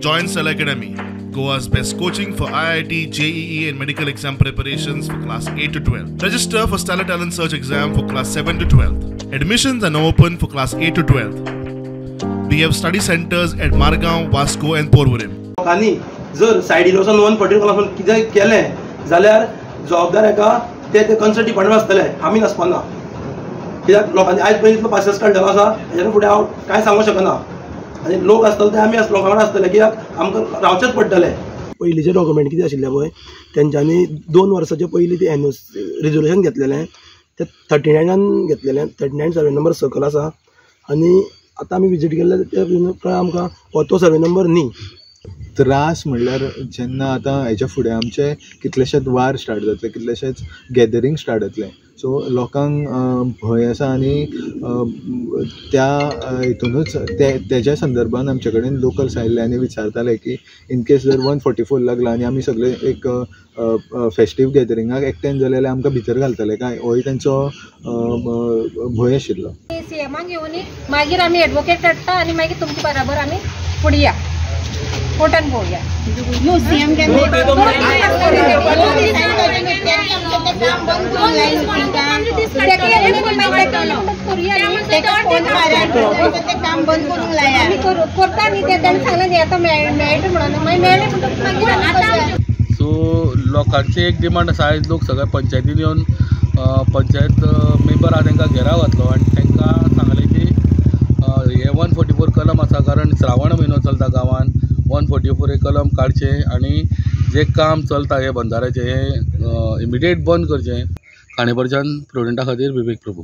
Join Cell Academy, Goa's best coaching for IIT, JEE and medical exam preparations for class 8 to 12. Register for Stellar Talent Search exam for class 7 to 12. Admissions are now open for class 8 to 12. We have study centers at Margaon, Vasco and Porvorim. आणि जर side election 140 column कितें केलें जाल्यार जबाबदार एका ते concern department आसतले, आमी नासपाना. कित्याक लोकांनी आयज पळय इतलो पार्सेस काडलेलो आसा, हेच्या फुडें हांव कांय सांगूंक शकना. आनी लोक आसतले ते आमी लोकां वांगडा आसतले, कित्याक आमकां रावचेंच पडटलें. पयलींचे डॉक्युमेंट कितें आशिल्ले पळय तेंच्यांनी 2 वर्सांचे पयलीं ते रिजोल्युशन घेतलेलें, ते 39 घेतलेलें. 39 सर्वे नंबर सकल आसा. आनी आतां आमी विजीट केल्ले ते आमकां हो तो सर्वे नंबर न्ही. त्रास म्हणल्यार जेन्ना आतां हेच्या फुडें आमचे कितलेशेच वार स्टार्ट जातले, कितलेशेच गॅदरींग स्टार्ट जातले, सो लोकांक भंय आसा. आनी त्या हितूनच तेज्या संदर्भान आमचे कडेन लोकल्स आयिल्ले आनी विचारताले की इन केस जर 144 लागला आनी आमी सगळे एक फेस्टीव गॅदरिंगाक एकठांय जाले जाल्यार आमकां भितर घालतले काय, होय तांचो भंय आशिल्लो. सीएमाक घेवन मागीर आमी एडवोकेट काडटा आनी मागीर तुमचे बराबर आमी फुडें या कोर्टान पळोवया. सो लोकांची एक डिमांड आसा. आयज लोक सगळे पंचायतीन येवन पंचायत मेंबर आहा तांकां घेराव घातलो आनी तांकां सांगलें की हे 144 कलम आसा, कारण श्रावण म्हयनो चलता गांवान. 144 कलम काडचे आनी जे काम चलता हे बंधाऱ्याचे हे इमिडिएट बंद करचें. काणेपरच्यान प्रुडंटा खातीर विवेक प्रभू.